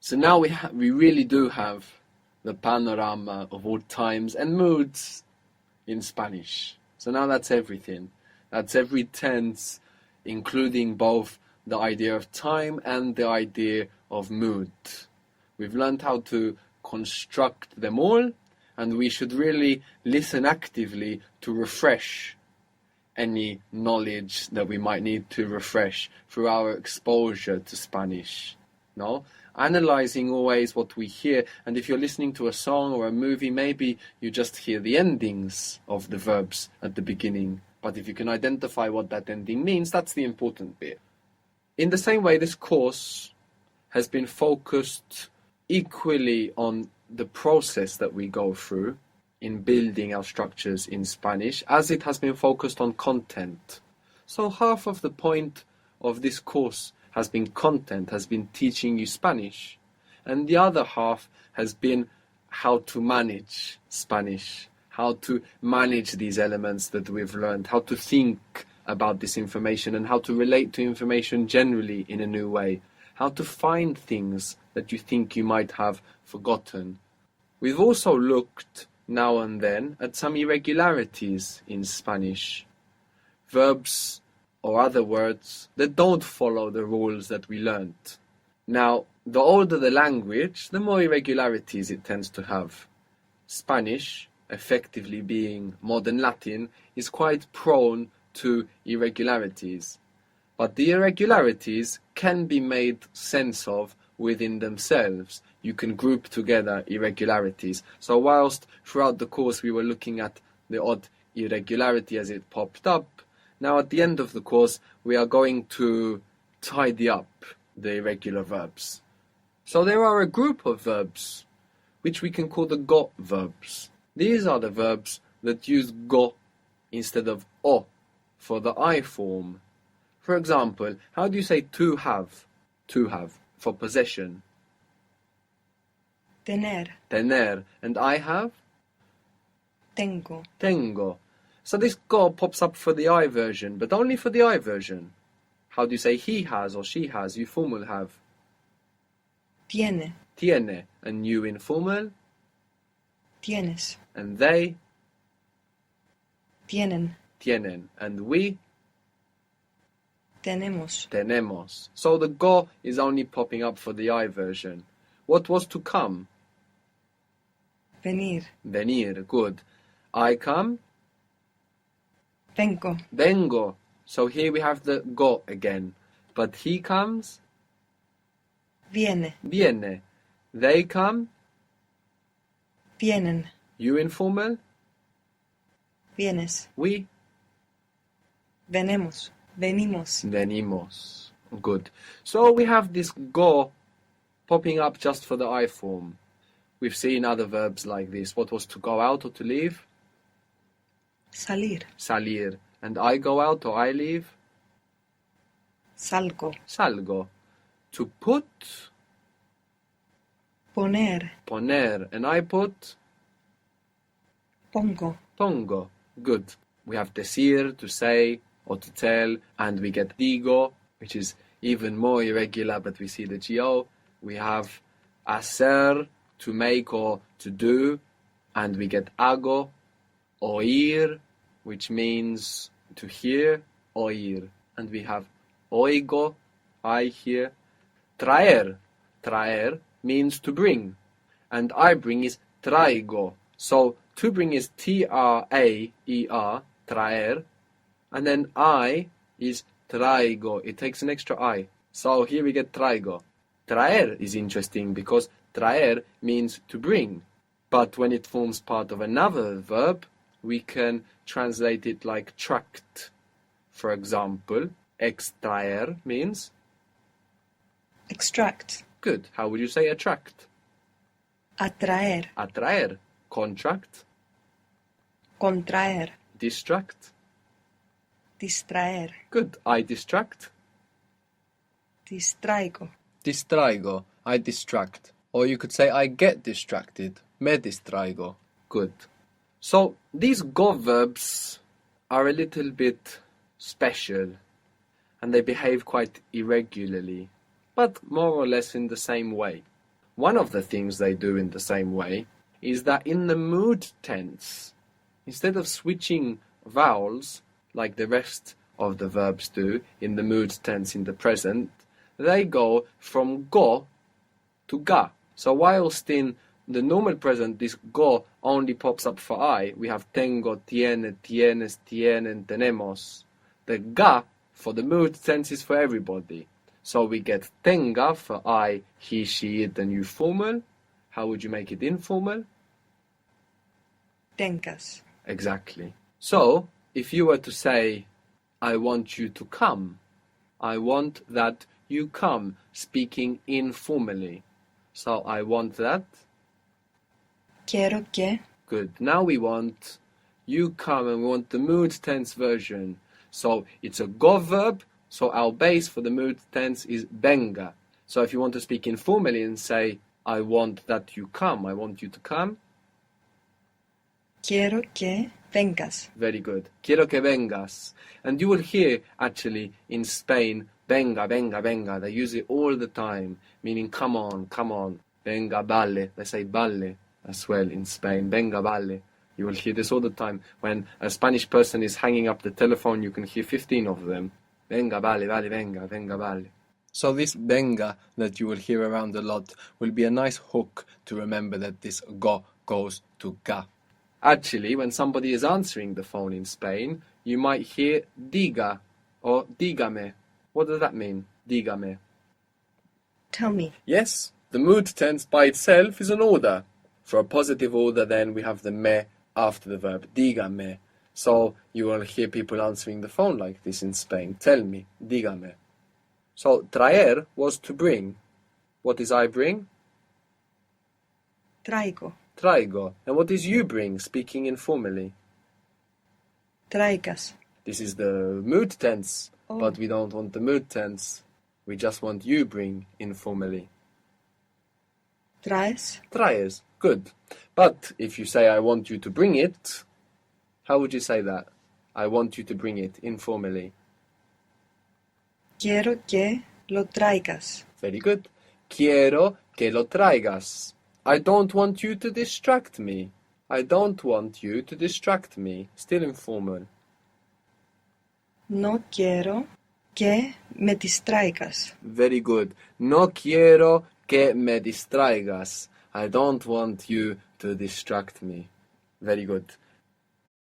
So now we really do have the panorama of all times and moods in Spanish. So now that's everything. That's every tense, including both the idea of time and the idea of mood. We've learned how to construct them all, and we should really listen actively to refresh any knowledge that we might need to refresh through our exposure to Spanish. No? Analyzing always what we hear, and if you're listening to a song or a movie, maybe you just hear the endings of the verbs at the beginning. But if you can identify what that ending means, that's the important bit. In the same way, this course has been focused equally on the process that we go through in building our structures in Spanish, as it has been focused on content. So half of the point of this course has been content, has been teaching you Spanish, and the other half has been how to manage Spanish, how to manage these elements that we've learned, how to think about this information and how to relate to information generally in a new way, how to find things that you think you might have forgotten. We've also looked now and then at some irregularities in Spanish, verbs or other words that don't follow the rules that we learnt. Now, the older the language, the more irregularities it tends to have. Spanish, effectively being modern Latin, is quite prone to irregularities. But the irregularities can be made sense of within themselves. You can group together irregularities. So whilst throughout the course we were looking at the odd irregularity as it popped up, now at the end of the course we are going to tidy up the irregular verbs. So there are a group of verbs which we can call the go verbs. These are the verbs that use go instead of o for the I form. For example, how do you say to have? To have, for possession. Tener. Tener. And I have? Tengo. Tengo. So this go pops up for the I version, but only for the I version. How do you say he has or she has? You formal have. Tiene. Tiene. And you informal? Tienes. And they? Tienen. Tienen. And we? Tenemos. Tenemos. So the go is only popping up for the I version. What was to come? Venir. Venir. Good. I come? Vengo. Vengo. So here we have the go again. But he comes? Viene. Viene. They come? Vienen. You informal? Vienes. We? Venemos. Venimos. Venimos. Good. So we have this go popping up just for the I form. We've seen other verbs like this. What was to go out or to leave? Salir. Salir. And I go out or I leave? Salgo. Salgo. To put? Poner. Poner. And I put? Pongo. Pongo. Good. We have decir, to say or to tell, and we get digo, which is even more irregular, but we see the go. We have hacer, to make or to do, and we get hago. Oír, which means to hear, oír. And we have oigo, I hear. Traer, traer means to bring, and I bring is traigo. So to bring is T-R-A-E-R, traer, and then I is traigo. It takes an extra I. So here we get traigo. Traer is interesting because traer means to bring, but when it forms part of another verb, we can translate it like tract. For example, extraer means? Extract. Good. How would you say attract? Atraer. Atraer. Contract. Contraer. Distract. Distraer. Good. I distract. Distraigo. Distraigo. I distract. Or you could say I get distracted. Me distraigo. Good. So these go verbs are a little bit special and they behave quite irregularly, but more or less in the same way. One of the things they do in the same way is that in the mood tense, instead of switching vowels like the rest of the verbs do in the mood tense in the present, they go from go to ga. So whilst in the normal present this go only pops up for I, we have tengo, tiene, tienes, tienen, tenemos. The ga for the mood tense is for everybody. So we get tenga for I, he, she, it, and you formal. How would you make it informal? Tengas. Exactly. So, if you were to say, I want you to come, I want that you come, speaking informally. So, I want that. Quiero que. Good. Now we want you come, and we want the mood tense version. So, it's a go verb. So, our base for the mood tense is venga. So, if you want to speak informally and say, I want that you come, I want you to come. Quiero que vengas. Very good. Quiero que vengas. And you will hear, actually, in Spain, venga, venga, venga. They use it all the time, meaning come on, come on. Venga, vale. They say vale as well in Spain. Venga, vale. You will hear this all the time. When a Spanish person is hanging up the telephone, you can hear 15 of them. Venga, vale, vale, venga, venga, vale. So this venga that you will hear around a lot will be a nice hook to remember that this go goes to ga. Actually, when somebody is answering the phone in Spain, you might hear diga or dígame. What does that mean, dígame? Tell me. Yes, the mood tense by itself is an order. For a positive order, then we have the me after the verb, dígame. So you will hear people answering the phone like this in Spain. Tell me, dígame. So traer was to bring. What is I bring? Traigo. Traigo. And what is you bring, speaking informally? Traigas. This is the mood tense, Oh. but we don't want the mood tense. We just want you bring informally. Traes. Traes. Good. But if you say I want you to bring it, how would you say that? I want you to bring it informally. Quiero que lo traigas. Very good. Quiero que lo traigas. I don't want you to distract me. I don't want you to distract me. Still informal. No quiero que me distraigas. Very good. No quiero que me distraigas. I don't want you to distract me. Very good.